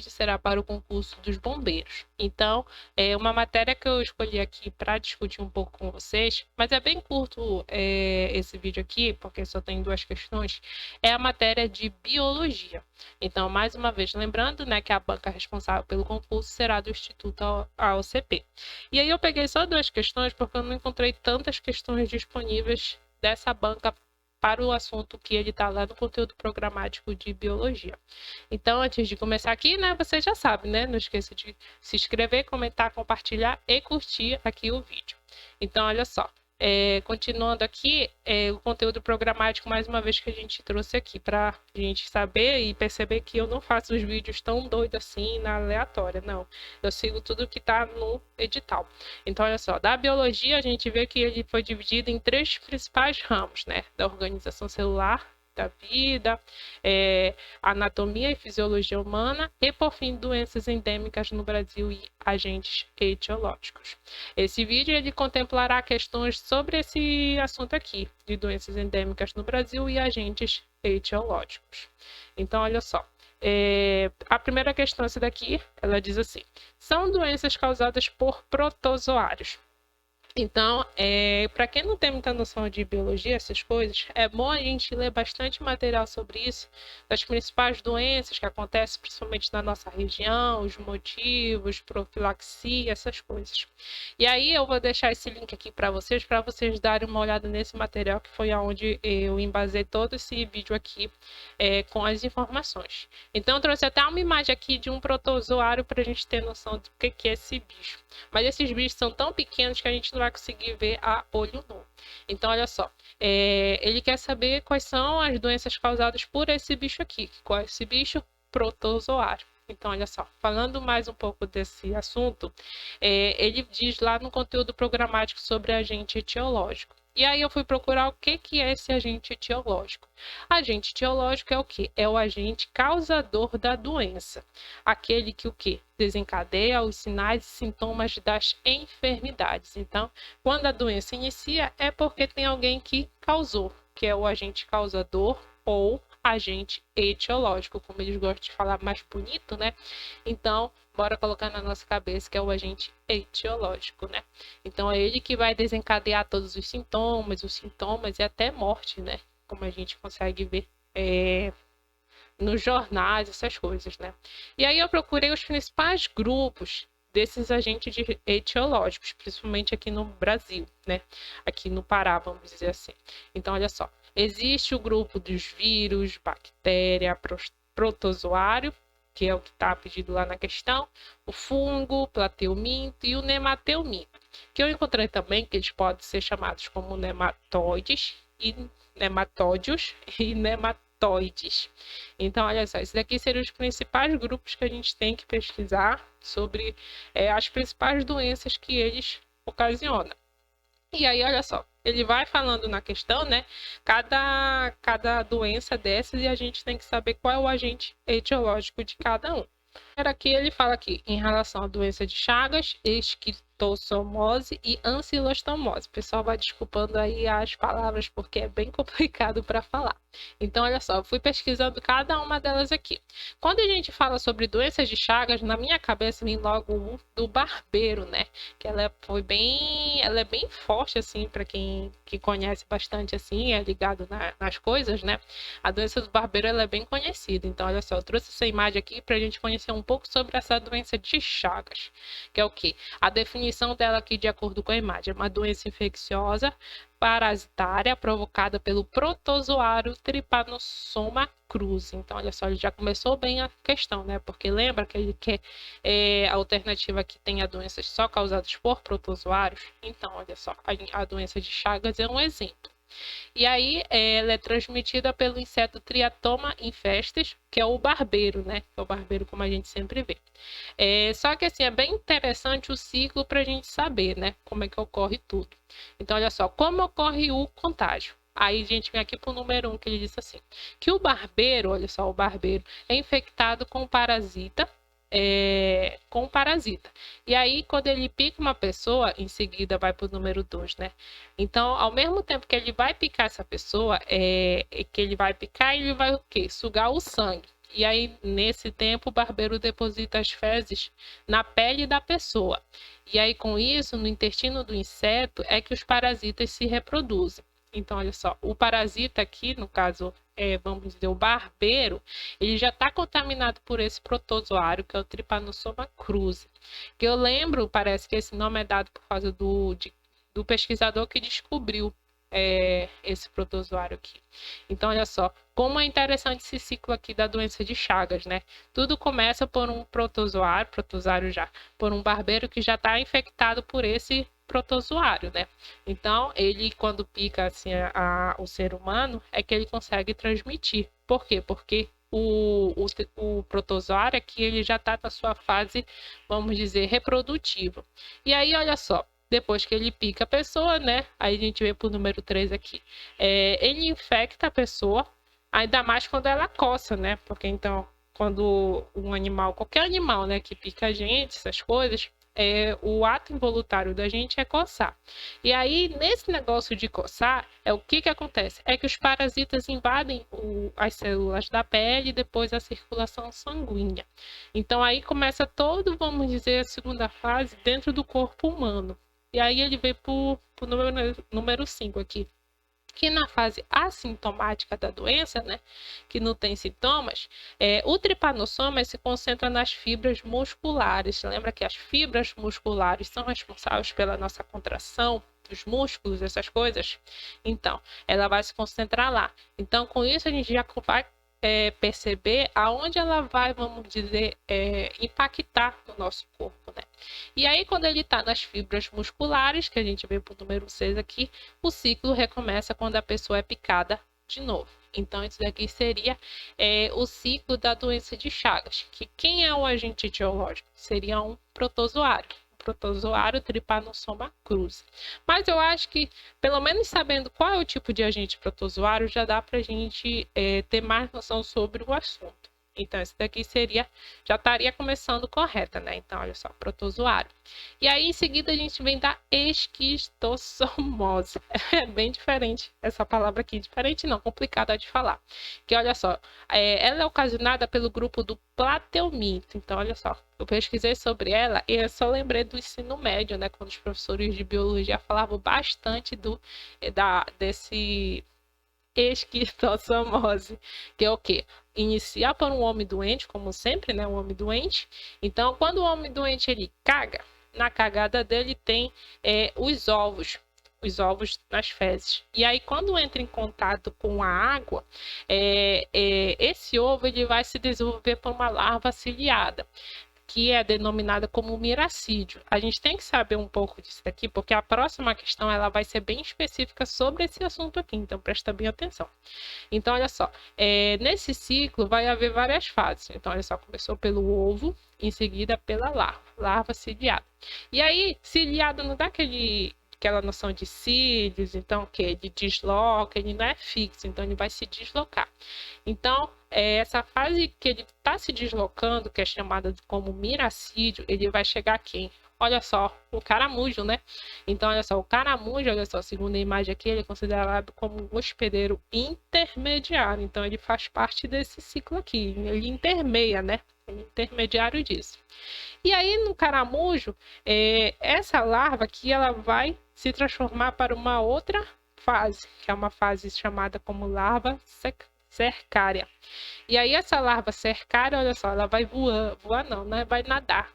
vídeo será para o concurso dos bombeiros. Então, é uma matéria que eu escolhi aqui para discutir um pouco com vocês, mas é bem curto esse vídeo aqui, porque só tem 2 questões, é a matéria de biologia. Então, mais uma vez, lembrando, né, que a banca responsável pelo concurso será do Instituto AOCP. E aí eu peguei só 2 questões, porque eu não encontrei tantas questões disponíveis dessa banca para o assunto que ele está lá no conteúdo programático de biologia. Então, antes de começar aqui, né, você já sabe, né? Não esqueça de se inscrever, comentar, compartilhar e curtir aqui o vídeo. Então, olha só. Continuando aqui, o conteúdo programático, mais uma vez, que a gente trouxe aqui para a gente saber e perceber que eu não faço os vídeos tão doidos assim, na aleatória, não. Eu sigo tudo que está no edital. Então, olha só, da biologia, a gente vê que ele foi dividido em 3 principais ramos, né? Da organização celular, da vida, anatomia e fisiologia humana e, por fim, doenças endêmicas no Brasil e agentes etiológicos. Esse vídeo ele contemplará questões sobre esse assunto aqui, de doenças endêmicas no Brasil e agentes etiológicos. Então, olha só. A primeira questão, essa daqui, ela diz assim: são doenças causadas por protozoários. Então, para quem não tem muita noção de biologia, essas coisas, é bom a gente ler bastante material sobre isso, das principais doenças que acontecem, principalmente na nossa região, os motivos, profilaxia, essas coisas. E aí eu vou deixar esse link aqui para vocês darem uma olhada nesse material, que foi aonde eu embasei todo esse vídeo aqui com as informações. Então, eu trouxe até uma imagem aqui de um protozoário para a gente ter noção do que é esse bicho. Mas esses bichos são tão pequenos que a gente não vai conseguir ver a olho nu. Então, olha só. Ele quer saber quais são as doenças causadas por esse bicho aqui. Qual é esse bicho? Protozoário. Então, olha só, falando mais um pouco desse assunto, ele diz lá no conteúdo programático sobre agente etiológico. E aí eu fui procurar o que é esse agente etiológico. Agente etiológico é o quê? É o agente causador da doença. Aquele que o quê? Desencadeia os sinais e sintomas das enfermidades. Então, quando a doença inicia, é porque tem alguém que causou, que é o agente causador ou agente etiológico, como eles gostam de falar mais bonito, né? Então, bora colocar na nossa cabeça que é o agente etiológico, né? Então, é ele que vai desencadear todos os sintomas e até morte, né? Como a gente consegue ver nos jornais, essas coisas, né? E aí eu procurei os principais grupos desses agentes etiológicos, principalmente aqui no Brasil, né? Aqui no Pará, vamos dizer assim. Então, olha só. Existe o grupo dos vírus, bactéria, protozoário, que é o que está pedido lá na questão, o fungo, plateuminto e o nemateumito, que eu encontrei também que eles podem ser chamados como nematóides e nematódios e nematóides. Então, olha só, esses daqui seriam os principais grupos que a gente tem que pesquisar sobre as principais doenças que eles ocasionam. E aí, olha só, ele vai falando na questão, né? Cada doença dessas e a gente tem que saber qual é o agente etiológico de cada um. Aqui ele fala aqui em relação à doença de Chagas, esquistossomose e ancilostomose. O pessoal vai desculpando aí as palavras porque é bem complicado para falar. Então, olha só, eu fui pesquisando cada uma delas aqui. Quando a gente fala sobre doenças de Chagas, na minha cabeça vem logo o do barbeiro, né? Que ela é bem forte, assim, para quem que conhece bastante, assim, é ligado nas coisas, né? A doença do barbeiro, ela é bem conhecida. Então, olha só, eu trouxe essa imagem aqui para a gente conhecer um pouco sobre essa doença de Chagas, que é o quê? A definição dela aqui, de acordo com a imagem, é uma doença infecciosa parasitária provocada pelo protozoário Trypanosoma cruzi. Então, olha só, ele já começou bem a questão, né? Porque lembra que ele quer a alternativa que tenha doenças só causadas por protozoários? Então, olha só, a doença de Chagas é um exemplo. E aí, ela é transmitida pelo inseto Triatoma infestis, que é o barbeiro, né? É o barbeiro, como a gente sempre vê. Só que, assim, é bem interessante o ciclo para a gente saber, né? Como é que ocorre tudo. Então, olha só, como ocorre o contágio? Aí a gente vem aqui para o número 1, que ele disse assim, que o barbeiro, olha só, o barbeiro é infectado com parasita, E aí, quando ele pica uma pessoa, em seguida vai para o número 2, né? Então, ao mesmo tempo que ele vai picar essa pessoa, que ele vai picar, ele vai o quê? Sugar o sangue. E aí, nesse tempo, o barbeiro deposita as fezes na pele da pessoa. E aí, com isso, no intestino do inseto, é que os parasitas se reproduzem. Então, olha só, o parasita aqui, no caso, vamos dizer, o barbeiro, ele já está contaminado por esse protozoário, que é o Trypanosoma cruzi. Que eu lembro, parece que esse nome é dado por causa do pesquisador que descobriu esse protozoário aqui. Então, olha só, como é interessante esse ciclo aqui da doença de Chagas, né? Tudo começa por um protozoário já, por um barbeiro que já está infectado por esse protozoário, né? Então, ele, quando pica assim, o ser humano, é que ele consegue transmitir. Por quê? Porque o protozoário aqui, ele já está na sua fase, vamos dizer, reprodutiva. E aí, olha só, depois que ele pica a pessoa, né? Aí a gente vê pro número 3 aqui. Ele infecta a pessoa, ainda mais quando ela coça, né? Porque então, quando um animal, qualquer animal, né, que pica a gente, essas coisas, o ato involuntário da gente é coçar. E aí, nesse negócio de coçar, o que acontece? É que os parasitas invadem as células da pele e depois a circulação sanguínea. Então, aí começa todo, vamos dizer, a segunda fase dentro do corpo humano. E aí ele veio para o número 5 aqui, que na fase assintomática da doença, né, que não tem sintomas, o tripanossoma se concentra nas fibras musculares. Lembra que as fibras musculares são responsáveis pela nossa contração dos músculos, essas coisas? Então, ela vai se concentrar lá. Então, com isso, a gente já vai perceber aonde ela vai, vamos dizer, impactar no nosso corpo, né? E aí, quando ele está nas fibras musculares, que a gente vê para o número 6 aqui, o ciclo recomeça quando a pessoa é picada de novo. Então, isso daqui seria o ciclo da doença de Chagas, que quem é o agente etiológico? Seria um protozoário. Protozoário Trypanosoma cruzi. Mas eu acho que, pelo menos sabendo qual é o tipo de agente protozoário, já dá para a gente ter mais noção sobre o assunto. Então, esse daqui já estaria começando correta, né? Então, olha só, protozoário. E aí, em seguida, a gente vem da esquistossomose. É bem diferente essa palavra aqui. Diferente não, complicada de falar. Que, olha só, ela é ocasionada pelo grupo do Plateuminto. Então, olha só, eu pesquisei sobre ela e eu só lembrei do ensino médio, né? Quando os professores de biologia falavam bastante desse esquistossomose, que é o quê? Iniciar por um homem doente, como sempre, né? Um homem doente. Então, quando o homem doente ele caga, na cagada dele tem os ovos nas fezes. E aí, quando entra em contato com a água, esse ovo ele vai se desenvolver por uma larva ciliada, que é denominada como miracídio. A gente tem que saber um pouco disso daqui, porque a próxima questão ela vai ser bem específica sobre esse assunto aqui, então presta bem atenção. Então, olha só, nesse ciclo vai haver várias fases. Então, olha só, começou pelo ovo, em seguida pela larva ciliada. E aí, ciliado não dá aquela noção de cílios, então que ele desloca, ele não é fixo, então ele vai se deslocar. Então, essa fase que ele está se deslocando, que é chamada como miracídio, ele vai chegar aqui. Olha só, o caramujo, né? Então, olha só, o caramujo, olha só, segundo a imagem aqui, ele é considerado como um hospedeiro intermediário. Então, ele faz parte desse ciclo aqui. Ele intermeia, né? Ele é intermediário disso. E aí, no caramujo, essa larva aqui, ela vai se transformar para uma outra fase, que é uma fase chamada como larva cercária. E aí essa larva cercária, olha só, ela vai voar não, né? Vai nadar,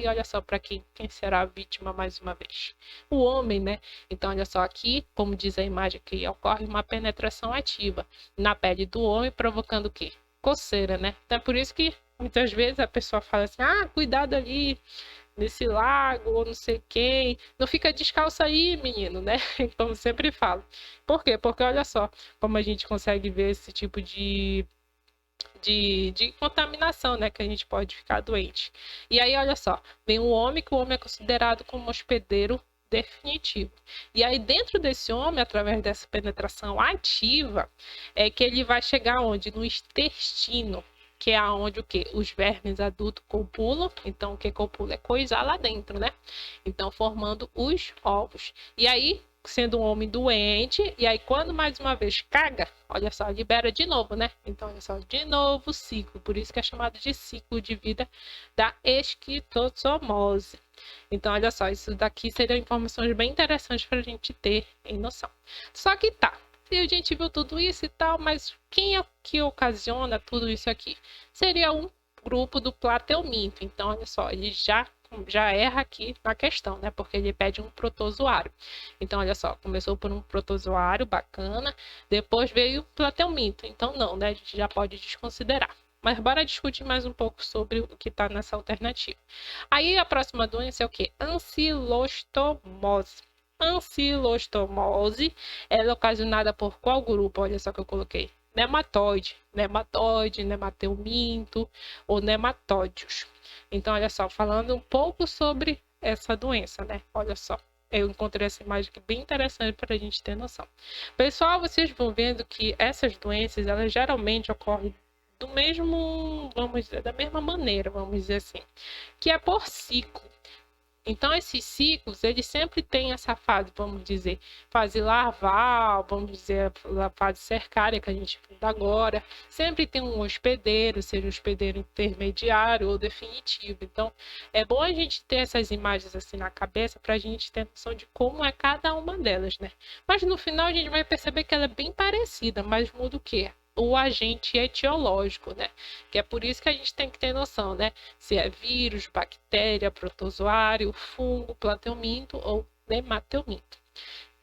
e olha só para quem será a vítima mais uma vez. O homem, né? Então olha só aqui, como diz a imagem aqui, ocorre uma penetração ativa na pele do homem, provocando o quê? Coceira, né? Então é por isso que muitas vezes a pessoa fala assim, cuidado ali nesse lago, ou não sei quem. Não fica descalço aí, menino, né? Como sempre falo. Por quê? Porque olha só como a gente consegue ver esse tipo de contaminação, né? Que a gente pode ficar doente. E aí, olha só, vem o homem, que o homem é considerado como hospedeiro definitivo. E aí, dentro desse homem, através dessa penetração ativa, é que ele vai chegar onde? No intestino, que é onde o quê? Os vermes adultos copulam. Então, o que copula é coisar lá dentro, né? Então, formando os ovos. E aí, sendo um homem doente, e aí quando mais uma vez caga, olha só, libera de novo, né? Então, olha só, de novo ciclo, por isso que é chamado de ciclo de vida da esquistossomose. Então, olha só, isso daqui seriam informações bem interessantes para a gente ter em noção. Só que tá, e a gente viu tudo isso e tal, mas quem é que ocasiona tudo isso aqui? Seria um grupo do plateuminto. Então, olha só, ele já erra aqui na questão, né? Porque ele pede um protozoário. Então, olha só, começou por um protozoário bacana, depois veio o plateuminto. Então, não, né? A gente já pode desconsiderar. Mas bora discutir mais um pouco sobre o que está nessa alternativa. Aí, a próxima doença é o quê? Ancilostomose. Ancilostomose ela é ocasionada por qual grupo? Olha só que eu coloquei. Nematóide, nemateuminto ou nematódios. Então, olha só, falando um pouco sobre essa doença, né? Olha só, eu encontrei essa imagem aqui bem interessante para a gente ter noção. Pessoal, vocês vão vendo que essas doenças, elas geralmente ocorrem do mesmo, vamos dizer, da mesma maneira, vamos dizer assim, que é por ciclo. Então, esses ciclos, eles sempre têm essa fase, vamos dizer, fase larval, vamos dizer, a fase cercária que a gente viu agora. Sempre tem um hospedeiro, seja um hospedeiro intermediário ou definitivo. Então, é bom a gente ter essas imagens assim na cabeça para a gente ter noção de como é cada uma delas, né? Mas no final a gente vai perceber que ela é bem parecida, mas muda o quê? O agente etiológico, né? Que é por isso que a gente tem que ter noção, né? Se é vírus, bactéria, protozoário, fungo, plateuminto ou nemateuminto.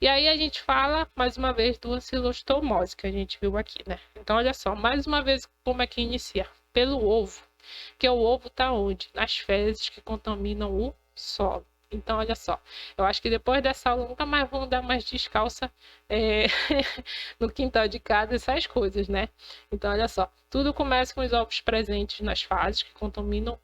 E aí a gente fala, mais uma vez, do ancilostomose, que a gente viu aqui, né? Então, olha só, mais uma vez, como é que inicia? Pelo ovo. Que o ovo está onde? Nas fezes que contaminam o solo. Então, olha só, eu acho que depois dessa aula nunca mais vão dar mais descalça no quintal de casa, essas coisas, né? Então, olha só, tudo começa com os ovos presentes nas fezes que contaminam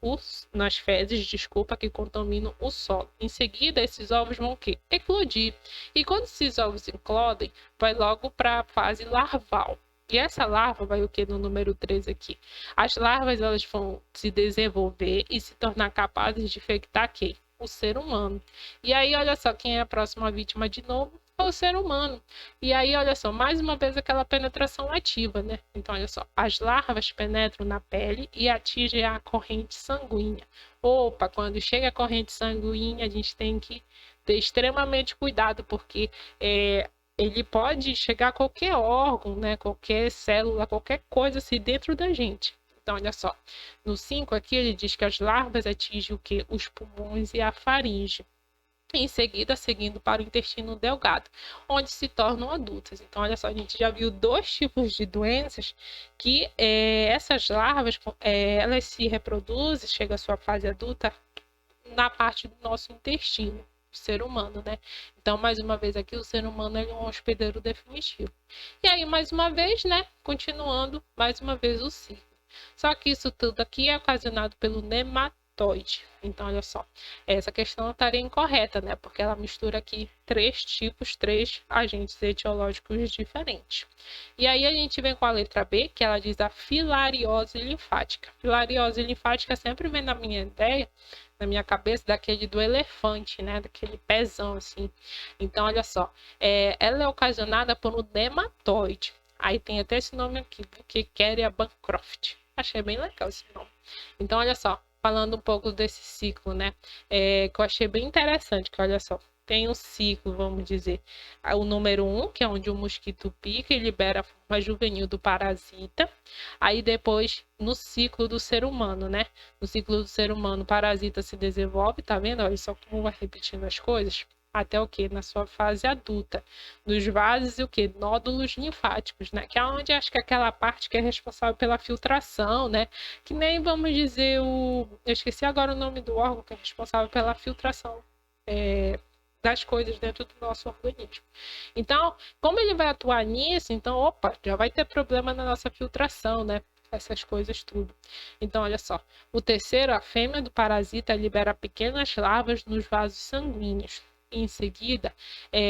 que contaminam o solo. Em seguida, esses ovos vão o quê? Eclodir. E quando esses ovos eclodem, vai logo para a fase larval. E essa larva vai o que no número 3 aqui? As larvas elas vão se desenvolver e se tornar capazes de infectar quem? O ser humano. E aí, olha só, quem é a próxima vítima de novo? É o ser humano. E aí, olha só, mais uma vez aquela penetração ativa, né? Então, olha só, as larvas penetram na pele e atingem a corrente sanguínea. Opa, quando chega a corrente sanguínea, a gente tem que ter extremamente cuidado, porque ele pode chegar a qualquer órgão, né? Qualquer célula, qualquer coisa assim dentro da gente. Então, olha só, no 5 aqui ele diz que as larvas atingem o quê? Os pulmões e a faringe. Em seguida, seguindo para o intestino delgado, onde se tornam adultas. Então, olha só, a gente já viu 2 tipos de doenças que essas larvas, elas se reproduzem, chega à sua fase adulta, na parte do nosso intestino. Ser humano, né? Então, mais uma vez aqui, o ser humano é um hospedeiro definitivo. E aí, mais uma vez, né? Continuando, mais uma vez o ciclo. Só que isso tudo aqui é ocasionado pelo nematóide. Então, olha só, essa questão estaria incorreta, né? Porque ela mistura aqui 3 agentes etiológicos diferentes. E aí a gente vem com a letra B, que ela diz a filariose linfática. Filariose linfática sempre vem na minha ideia, na minha cabeça, daquele do elefante, né? Daquele pezão, assim. Então, olha só, ela é ocasionada por um nematóide. Aí tem até esse nome aqui, Quercia bancroft. Achei bem legal esse nome. Então, olha só, falando um pouco desse ciclo, né? Que eu achei bem interessante, que olha só, tem um ciclo, vamos dizer, o número 1, que é onde o mosquito pica e libera a forma juvenil do parasita. Aí depois, no ciclo do ser humano, né? No ciclo do ser humano, o parasita se desenvolve, tá vendo? Olha só como vai repetindo as coisas. Até o que? Na sua fase adulta. Nos vasos e o que? Nódulos linfáticos, né? Que é onde acho que é aquela parte que é responsável pela filtração, né? Que nem vamos dizer eu esqueci agora o nome do órgão que é responsável pela filtração das coisas dentro do nosso organismo. Então, como ele vai atuar nisso, então, opa, já vai ter problema na nossa filtração, né? Essas coisas tudo. Então, olha só. O terceiro, a fêmea do parasita libera pequenas larvas nos vasos sanguíneos. Em seguida,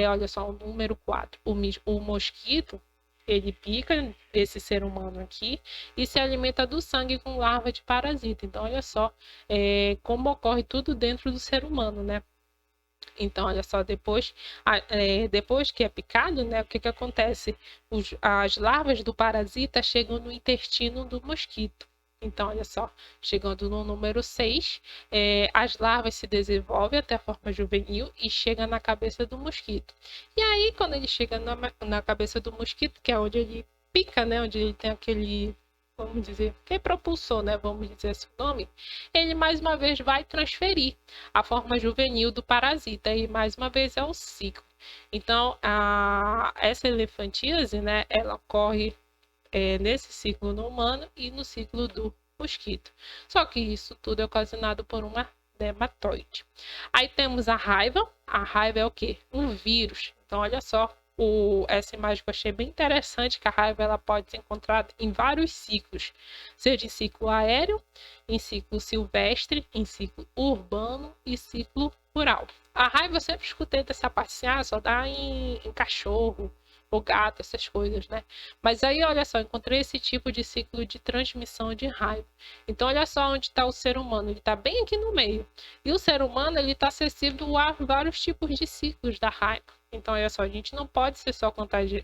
olha só, o número 4. O mosquito, ele pica esse ser humano aqui e se alimenta do sangue com larva de parasita. Então, olha só como ocorre tudo dentro do ser humano, né? Então, olha só, depois que é picado, né, o que acontece? As larvas do parasita chegam no intestino do mosquito. Então, olha só, chegando no número 6, as larvas se desenvolvem até a forma juvenil e chega na cabeça do mosquito. E aí, quando ele chega na cabeça do mosquito, que é onde ele pica, né, onde ele tem aquele, vamos dizer, que é propulsor, né, vamos dizer esse nome, ele mais uma vez vai transferir a forma juvenil do parasita e mais uma vez é o ciclo. Então, essa elefantíase, né, ela ocorre nesse ciclo no humano e no ciclo do mosquito. Só que isso tudo é ocasionado por uma nematóide. Aí temos a raiva. A raiva é o quê? Um vírus. Então, olha só, essa imagem que eu achei bem interessante, que a raiva ela pode ser encontrada em vários ciclos, seja em ciclo aéreo, em ciclo silvestre, em ciclo urbano e ciclo rural. A raiva eu sempre escutei dessa parte assim, só dá em cachorro, o gato, essas coisas, né? Mas aí, olha só, encontrei esse tipo de ciclo de transmissão de raiva. Então, olha só onde está o ser humano. Ele está bem aqui no meio. E o ser humano, ele está acessível a vários tipos de ciclos da raiva. Então, olha só, a gente não pode ser só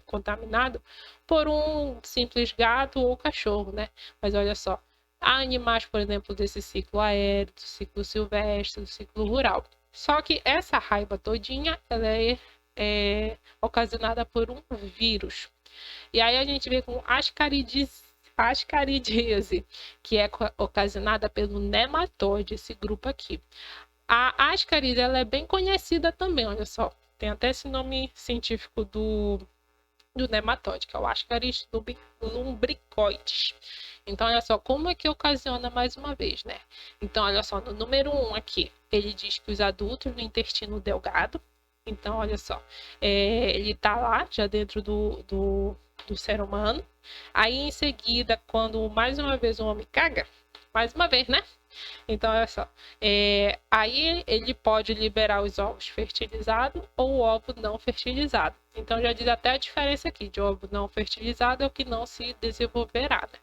contaminado por um simples gato ou cachorro, né? Mas olha só, há animais, por exemplo, desse ciclo aéreo, do ciclo silvestre, do ciclo rural. Só que essa raiva todinha, ela é ocasionada por um vírus. E aí a gente vê com ascaridíase, que é ocasionada pelo nematóide, esse grupo aqui. A ascaris, ela é bem conhecida também, olha só. Tem até esse nome científico do nematóide, que é o Ascaris lumbricoides. Então, olha só, como é que ocasiona mais uma vez, né? Então, olha só, no número 1 aqui, ele diz que os adultos no intestino delgado. Então, olha só, ele tá lá, já dentro do ser humano. Aí, em seguida, quando mais uma vez o homem caga, mais uma vez, né? Então, olha só, aí ele pode liberar os ovos fertilizados ou o ovo não fertilizado. Então, já diz até a diferença aqui, de ovo não fertilizado é o que não se desenvolverá, né?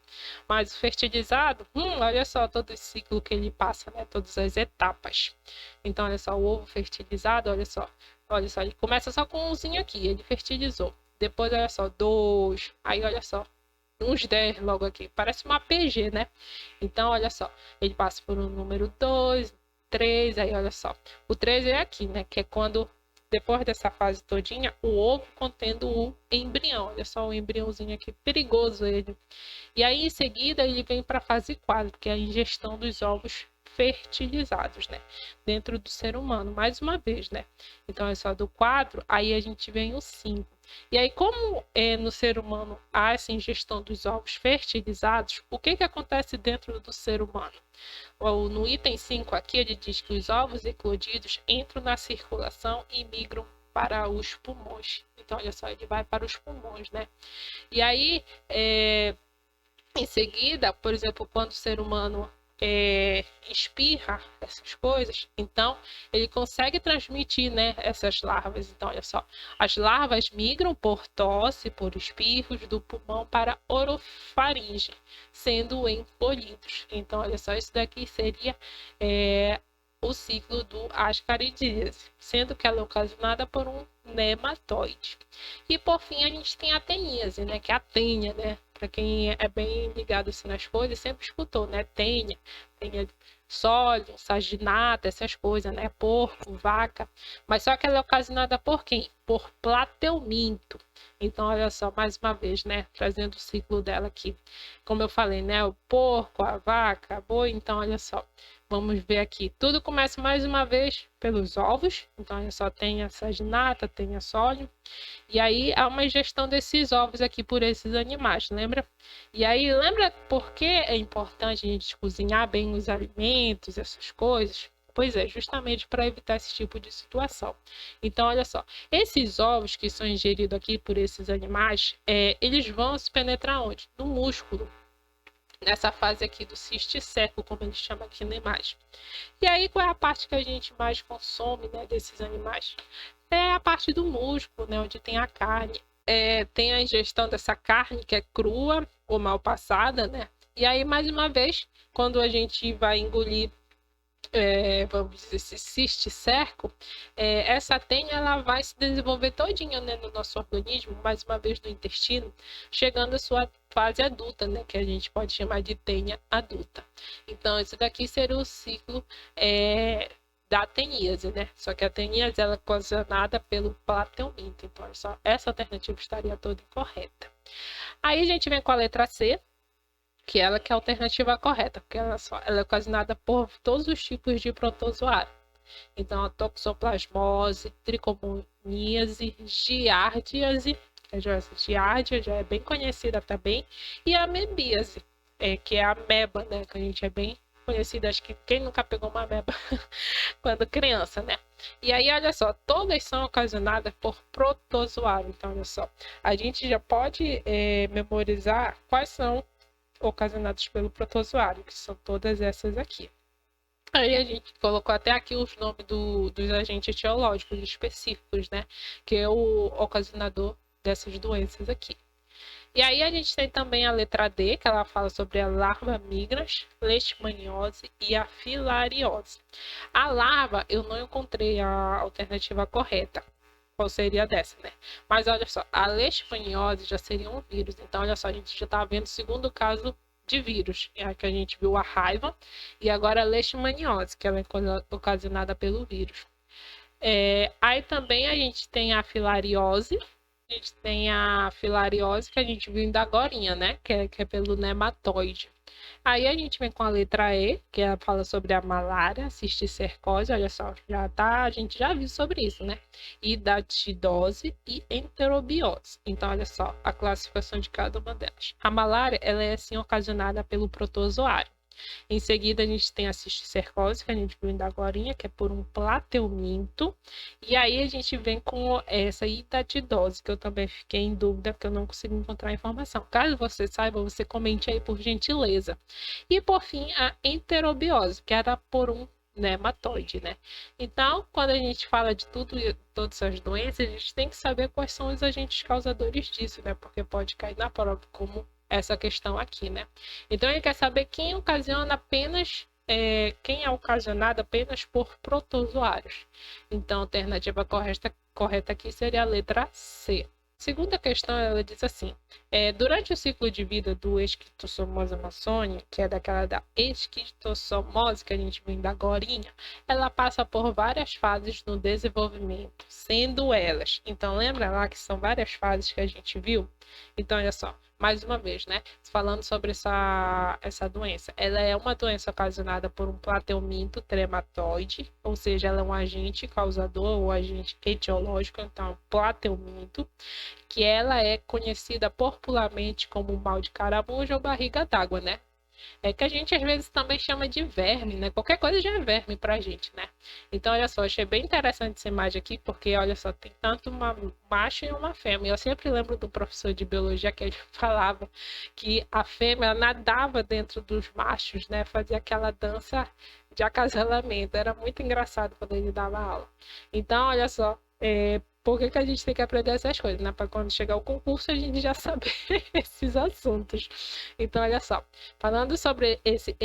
Mas o fertilizado, olha só todo o ciclo que ele passa, né? Todas as etapas. Então, olha só, o ovo fertilizado, olha só, ele começa só com umzinho aqui, ele fertilizou. Depois, olha só, 2, aí olha só, uns 10 logo aqui. Parece uma PG, né? Então, olha só. Ele passa por um número 2, 3, aí olha só. O 3 é aqui, né? Que é quando, depois dessa fase todinha, o ovo contendo o embrião. Olha só o embriãozinho aqui, perigoso ele. E aí, em seguida, ele vem para a fase 4, que é a ingestão dos ovos fertilizados, né? Dentro do ser humano, mais uma vez, né? Então, é só do 4, aí a gente vem o 5. E aí, como no ser humano há essa ingestão dos ovos fertilizados, o que acontece dentro do ser humano? No item 5 aqui, ele diz que os ovos eclodidos entram na circulação e migram para os pulmões. Então, olha só, ele vai para os pulmões, né? E aí, em seguida, por exemplo, quando o ser humano espirra essas coisas, então ele consegue transmitir, né, essas larvas. Então, olha só, as larvas migram por tosse, por espirros do pulmão para orofaringe, sendo engolidos. Então, olha só, isso daqui seria o ciclo do ascaridíase, sendo que ela é ocasionada por um nematóide. E por fim a gente tem a teníase, né, que é a tênia, né? Para quem é bem ligado assim nas coisas, sempre escutou, né? Tênia sólido, saginata, essas coisas, né? Porco, vaca. Mas só que ela é ocasionada por quem? Por plateuminto. Então, olha só, mais uma vez, né? Trazendo o ciclo dela aqui. Como eu falei, né? O porco, a vaca, a boi. Então, olha só. Vamos ver aqui. Tudo começa mais uma vez pelos ovos. Então, olha só, tem a saginata, tem a sólido. E aí há uma ingestão desses ovos aqui por esses animais, lembra? E aí, lembra por que é importante a gente cozinhar bem os alimentos, essas coisas? Pois é, justamente para evitar esse tipo de situação. Então, olha só, esses ovos que são ingeridos aqui por esses animais, eles vão se penetrar onde? No músculo. Nessa fase aqui do cisticerco, como eles chamam aqui na imagem. E aí, qual é a parte que a gente mais consome, né, desses animais? É a parte do músculo, né, onde tem a carne. Tem a ingestão dessa carne que é crua ou mal passada, né? E aí, mais uma vez, quando a gente vai engolir vamos dizer, esse cisticerco, essa tênia ela vai se desenvolver todinha, né, no nosso organismo, mais uma vez no intestino, chegando à sua fase adulta, né, que a gente pode chamar de tênia adulta. Então, esse daqui seria o ciclo da teníase, né? Só que a teníase ela é ocasionada pelo plateuminto. Então, olha só, essa alternativa estaria toda incorreta. Aí a gente vem com a letra C, que ela que é a alternativa correta, porque ela é ocasionada por todos os tipos de protozoário. Então, a toxoplasmose, tricomoníase, giardíase, giardia já é bem conhecida também, e a amebíase, que é a ameba, né, que a gente é bem conhecida, acho que quem nunca pegou uma ameba quando criança, né? E aí, olha só, todas são ocasionadas por protozoário. Então, olha só, a gente já pode memorizar quais são ocasionados pelo protozoário, que são todas essas aqui. Aí a gente colocou até aqui os nomes dos agentes etiológicos específicos, né? Que é o ocasionador dessas doenças aqui. E aí a gente tem também a letra D, que ela fala sobre a larva migras, leishmaniose e a filariose. A larva, eu não encontrei a alternativa correta. Qual seria dessa, né? Mas olha só, a leishmaniose já seria um vírus. Então, olha só, a gente já está vendo o segundo caso de vírus. É que a gente viu a raiva e agora a leishmaniose, que ela é ocasionada pelo vírus. Aí também a gente tem a filariose. A gente tem a filariose que a gente viu ainda agorinha, né? Que é pelo nematóide. Aí a gente vem com a letra E, que ela fala sobre a malária, cisticercose, olha só, a gente já viu sobre isso, né? Hidatidose e enterobiose. Então, olha só, a classificação de cada uma delas. A malária, ela é assim ocasionada pelo protozoário. Em seguida, a gente tem a cisticercose, que a gente viu ainda agorinha, que é por um plateuminto. E aí a gente vem com essa hidatidose, que eu também fiquei em dúvida, porque eu não consigo encontrar informação. Caso você saiba, você comente aí por gentileza. E por fim, a enterobiose, que era por um nematóide, né? Então, quando a gente fala de todas essas doenças, a gente tem que saber quais são os agentes causadores disso, né? Porque pode cair na prova como essa questão aqui, né? Então ele quer saber quem ocasiona apenas quem é ocasionado apenas por protozoários. Então a alternativa correta aqui seria a letra C. Segunda questão, ela diz assim: durante o ciclo de vida do Esquistossomose amazônica, que é daquela da esquistossomose que a gente vem da agorinha, ela passa por várias fases no desenvolvimento, sendo elas. Então, lembra lá que são várias fases que a gente viu? Então, olha só, mais uma vez, né? Falando sobre essa doença. Ela é uma doença ocasionada por um plateuminto trematoide, ou seja, ela é um agente causador ou agente etiológico, então, plateuminto, que ela é conhecida popularmente como mal de caramujo ou barriga d'água, né? É que a gente às vezes também chama de verme, né? Qualquer coisa já é verme pra gente, né? Então, olha só, achei bem interessante essa imagem aqui, porque, olha só, tem tanto uma macho e uma fêmea. Eu sempre lembro do professor de biologia que ele falava que a fêmea nadava dentro dos machos, né? Fazia aquela dança de acasalamento. Era muito engraçado quando ele dava aula. Então, olha só, por que a gente tem que aprender essas coisas, né? Para quando chegar o concurso a gente já saber esses assuntos. Então, olha só, falando sobre esse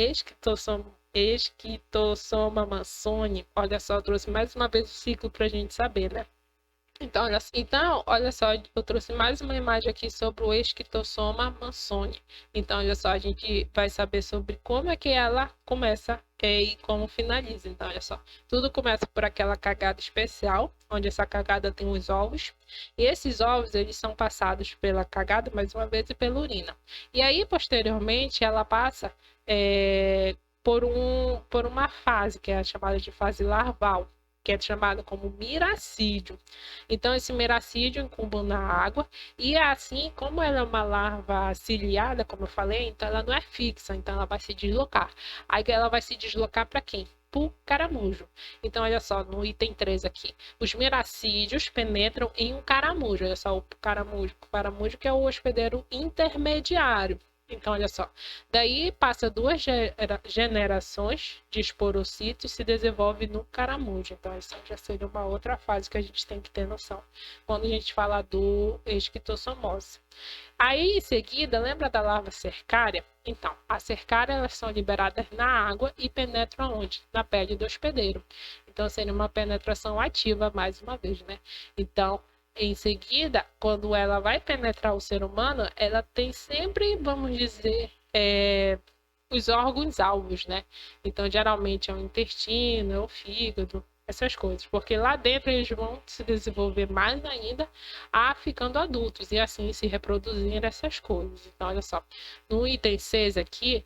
Esquistossoma mansoni, olha só, eu trouxe mais uma vez o ciclo para a gente saber, né? Então, olha só, eu trouxe mais uma imagem aqui sobre o Esquistossoma mansoni. Então, olha só, a gente vai saber sobre como é que ela começa e como finaliza. Então, olha só, tudo começa por aquela cagada especial, onde essa cagada tem os ovos. E esses ovos, eles são passados pela cagada, mais uma vez, e pela urina. E aí, posteriormente, ela passa por uma fase, que é a chamada de fase larval, que é chamado como miracídio. Então, esse miracídio incumbe na água, e assim, como ela é uma larva ciliada, como eu falei, então ela não é fixa, então ela vai se deslocar. Aí ela vai se deslocar para quem? Para o caramujo. Então, olha só, no item 3 aqui, os miracídios penetram em um caramujo. Olha só, o caramujo que é o hospedeiro intermediário. Então, olha só, daí passa 2 generações de esporocitos e se desenvolve no caramujo. Então, essa já seria uma outra fase que a gente tem que ter noção quando a gente fala do esquistossomose. Aí, em seguida, lembra da larva cercária? Então, as cercárias elas são liberadas na água e penetram onde? Na pele do hospedeiro. Então, seria uma penetração ativa, mais uma vez, né? Então, em seguida, quando ela vai penetrar o ser humano, ela tem sempre, vamos dizer, os órgãos alvos, né? Então, geralmente é o intestino, é o fígado, essas coisas, porque lá dentro eles vão se desenvolver mais ainda, ficando adultos e assim se reproduzir essas coisas. Então, olha só, no item 6 aqui,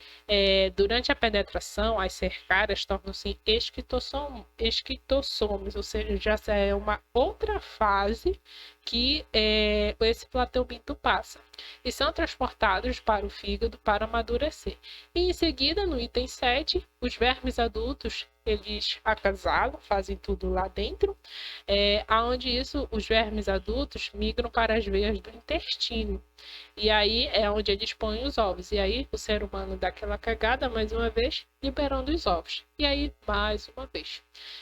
durante a penetração, as cercárias tornam-se esquistossomos, ou seja, já é uma outra fase que esse plateuminto passa e são transportados para o fígado para amadurecer. E em seguida, no item 7, os vermes adultos, eles acasalam, fazem tudo lá dentro, aonde isso, os vermes adultos migram para as veias do intestino. E aí é onde eles põem os ovos. E aí o ser humano dá aquela cagada mais uma vez, liberando os ovos. E aí mais uma vez.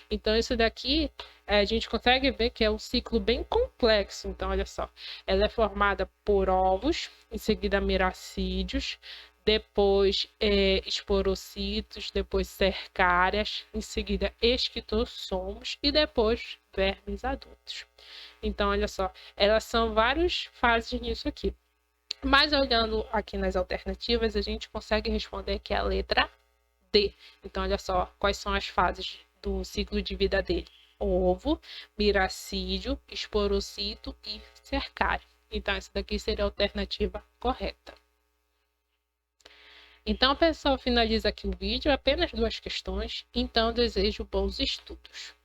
Então isso daqui a gente consegue ver que é um ciclo bem complexo. Então olha só, ela é formada por ovos, em seguida miracídios, depois esporocitos, depois cercárias, em seguida esquistossomos e depois vermes adultos. Então olha só, elas são várias fases nisso aqui. Mas olhando aqui nas alternativas, a gente consegue responder que é a letra D. Então, olha só, quais são as fases do ciclo de vida dele? Ovo, miracídio, esporocito e cercário. Então, essa daqui seria a alternativa correta. Então, pessoal, finaliza aqui o vídeo, apenas 2 questões. Então, desejo bons estudos.